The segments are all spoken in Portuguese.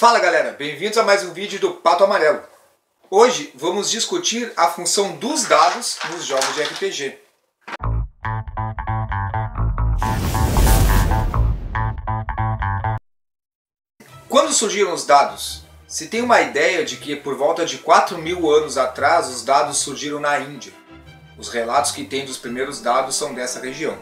Fala galera, bem-vindos a mais um vídeo do Pato Amarelo. Hoje vamos discutir a função dos dados nos jogos de RPG. Quando surgiram os dados? Se tem uma ideia de que por volta de 4.000 anos atrás os dados surgiram na Índia. Os relatos que tem dos primeiros dados são dessa região.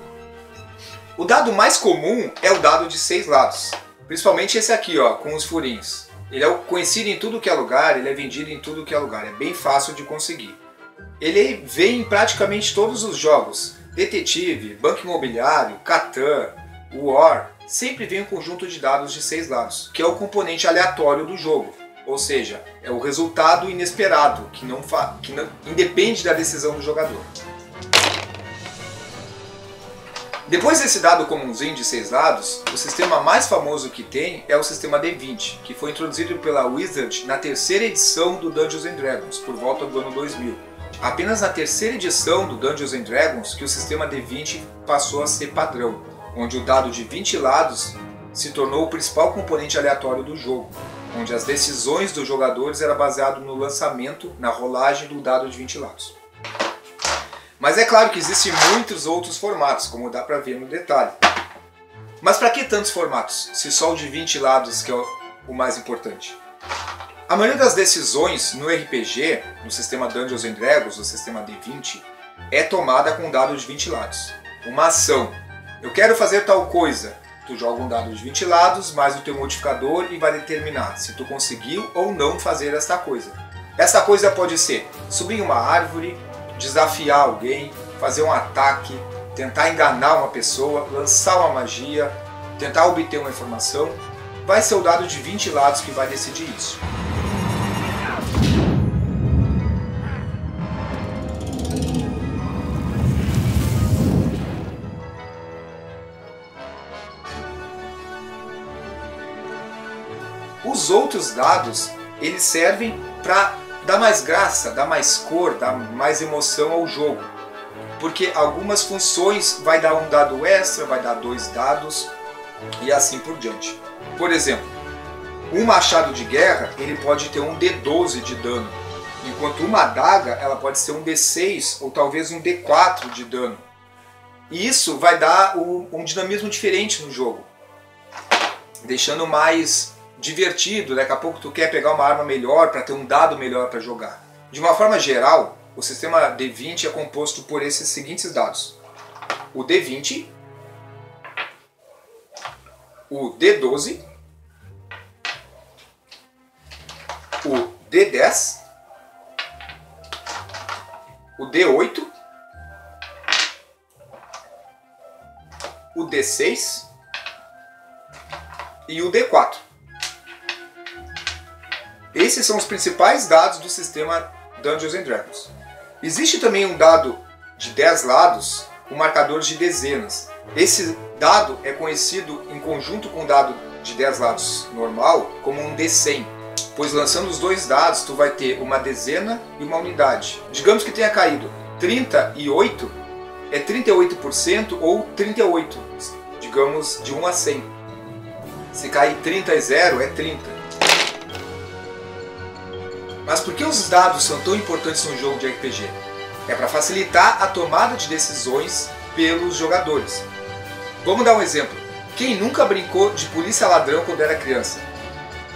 O dado mais comum é o dado de 6 lados. Principalmente esse aqui, ó, com os furinhos. Ele é conhecido em tudo que é lugar, ele é vendido em tudo que é lugar. É bem fácil de conseguir. Ele vem em praticamente todos os jogos. Detetive, Banco Imobiliário, Catan, War. Sempre vem um conjunto de dados de 6 lados, que é o componente aleatório do jogo. Ou seja, é o resultado inesperado, que não independe da decisão do jogador. Depois desse dado comumzinho de 6 lados, o sistema mais famoso que tem é o sistema D20, que foi introduzido pela Wizard na terceira edição do Dungeons & Dragons, por volta do ano 2000. Apenas na terceira edição do Dungeons & Dragons que o sistema D20 passou a ser padrão, onde o dado de 20 lados se tornou o principal componente aleatório do jogo, onde as decisões dos jogadores eram baseadas no lançamento, na rolagem do dado de 20 lados. Mas é claro que existem muitos outros formatos, como dá para ver no detalhe. Mas para que tantos formatos, se só o de 20 lados que é o mais importante? A maioria das decisões no RPG, no sistema Dungeons & Dragons, no sistema D20, é tomada com um dado de 20 lados. Uma ação. Eu quero fazer tal coisa. Tu joga um dado de 20 lados, mais o teu modificador e vai determinar se tu conseguiu ou não fazer esta coisa. Esta coisa pode ser subir uma árvore, desafiar alguém, fazer um ataque, tentar enganar uma pessoa, lançar uma magia, tentar obter uma informação. Vai ser o dado de 20 lados que vai decidir isso. Os outros dados, eles servem para dar mais graça, dar mais cor, dar mais emoção ao jogo. Porque algumas funções vai dar um dado extra, vai dar 2 dados e assim por diante. Por exemplo, um machado de guerra ele pode ter um D12 de dano, enquanto uma adaga ela pode ser um D6 ou talvez um D4 de dano. E isso vai dar um dinamismo diferente no jogo, deixando mais divertido. Daqui a pouco tu quer pegar uma arma melhor para ter um dado melhor para jogar. De uma forma geral, o sistema D20 é composto por esses seguintes dados: o D20, o D12, o D10, o D8, o D6 e o D4. Esses são os principais dados do sistema Dungeons & Dragons. Existe também um dado de 10 lados com marcadores de dezenas. Esse dado é conhecido em conjunto com o dado de 10 lados normal como um D100, pois lançando os 2 dados tu vai ter uma dezena e uma unidade. Digamos que tenha caído 38, é 38% ou 38, digamos de 1 a 100. Se cair 30 e 0 é 30. Mas por que os dados são tão importantes no jogo de RPG? É para facilitar a tomada de decisões pelos jogadores. Vamos dar um exemplo. Quem nunca brincou de polícia ladrão quando era criança?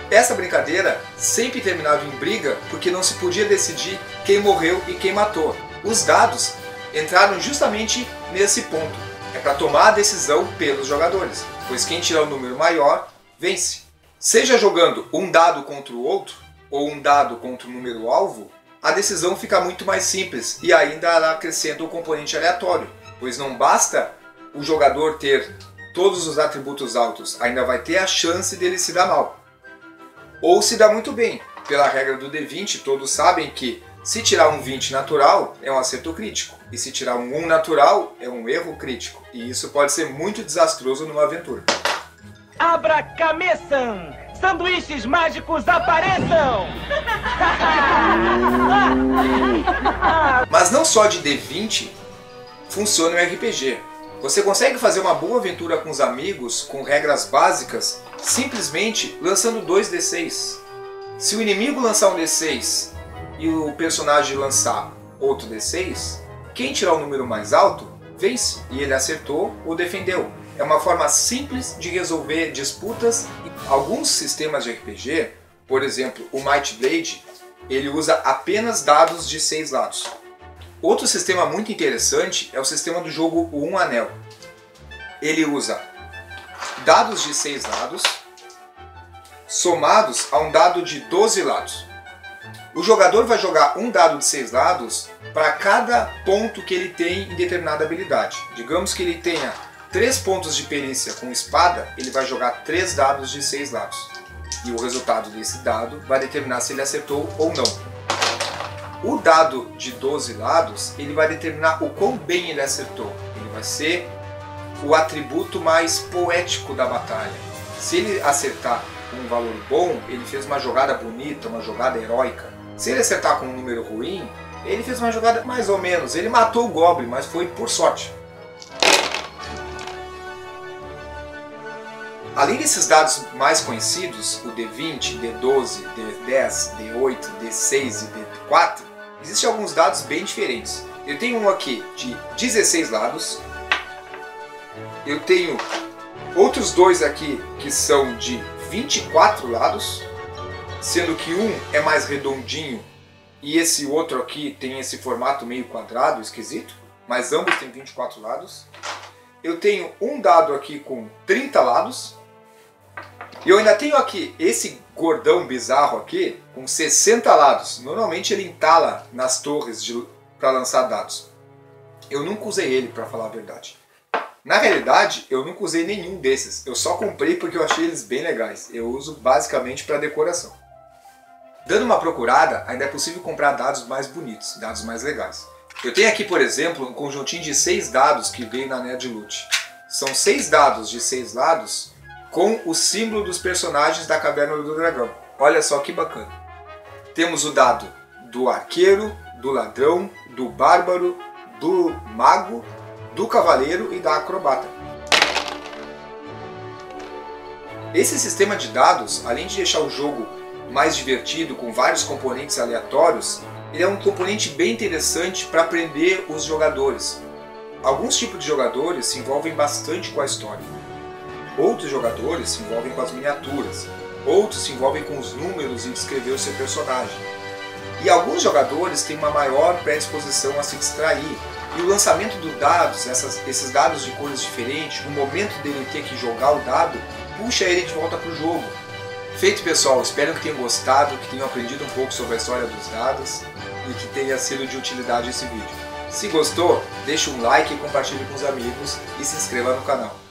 Essa brincadeira sempre terminava em briga porque não se podia decidir quem morreu e quem matou. Os dados entraram justamente nesse ponto. É para tomar a decisão pelos jogadores, pois quem tirar o número maior vence. Seja jogando um dado contra o outro, ou um dado contra o número alvo, a decisão fica muito mais simples e ainda ela acrescenta o componente aleatório, pois não basta o jogador ter todos os atributos altos, ainda vai ter a chance dele se dar mal. Ou se dar muito bem. Pela regra do D20, todos sabem que se tirar um 20 natural é um acerto crítico, e se tirar um 1 natural é um erro crítico, e isso pode ser muito desastroso numa aventura. Abracameçam! Sanduíches mágicos apareçam! Mas não só de D20 funciona o RPG. Você consegue fazer uma boa aventura com os amigos, com regras básicas, simplesmente lançando 2 D6. Se o inimigo lançar um D6 e o personagem lançar outro D6, quem tirar o número mais alto, vence. E ele acertou ou defendeu. É uma forma simples de resolver disputas. Alguns sistemas de RPG, por exemplo, o Might Blade, ele usa apenas dados de 6 lados. Outro sistema muito interessante é o sistema do jogo O Um Anel. Ele usa dados de 6 lados somados a um dado de 12 lados. O jogador vai jogar um dado de 6 lados para cada ponto que ele tem em determinada habilidade. Digamos que ele tenha 3 pontos de perícia com espada, ele vai jogar 3 dados de 6 lados. E o resultado desse dado vai determinar se ele acertou ou não. O dado de 12 lados, ele vai determinar o quão bem ele acertou. Ele vai ser o atributo mais poético da batalha. Se ele acertar com um valor bom, ele fez uma jogada bonita, uma jogada heróica. Se ele acertar com um número ruim, ele fez uma jogada mais ou menos. Ele matou o Goblin, mas foi por sorte. Além desses dados mais conhecidos, o D20, D12, D10, D8, D6 e D4, existem alguns dados bem diferentes. Eu tenho um aqui de 16 lados. Eu tenho outros 2 aqui que são de 24 lados, sendo que um é mais redondinho e esse outro aqui tem esse formato meio quadrado, esquisito, mas ambos têm 24 lados. Eu tenho um dado aqui com 30 lados. E eu ainda tenho aqui esse gordão bizarro aqui com 60 lados. Normalmente ele entala nas torres para lançar dados. Eu nunca usei ele, para falar a verdade. Na realidade, eu nunca usei nenhum desses. Eu só comprei porque eu achei eles bem legais. Eu uso basicamente para decoração. Dando uma procurada, ainda é possível comprar dados mais bonitos, dados mais legais. Eu tenho aqui, por exemplo, um conjuntinho de 6 dados que veio na Nerd Loot. São 6 dados de 6 lados com o símbolo dos personagens da Caverna do Dragão. Olha só que bacana. Temos o dado do arqueiro, do ladrão, do bárbaro, do mago, do cavaleiro e da acrobata. Esse sistema de dados, além de deixar o jogo mais divertido com vários componentes aleatórios, ele é um componente bem interessante para aprender os jogadores. Alguns tipos de jogadores se envolvem bastante com a história. Outros jogadores se envolvem com as miniaturas. Outros se envolvem com os números e descrever o seu personagem. E alguns jogadores têm uma maior predisposição a se distrair. E o lançamento dos dados, esses dados de cores diferentes, o momento dele ter que jogar o dado, puxa ele de volta para o jogo. Feito, pessoal, espero que tenham gostado, que tenham aprendido um pouco sobre a história dos dados e que tenha sido de utilidade esse vídeo. Se gostou, deixe um like, compartilhe com os amigos e se inscreva no canal.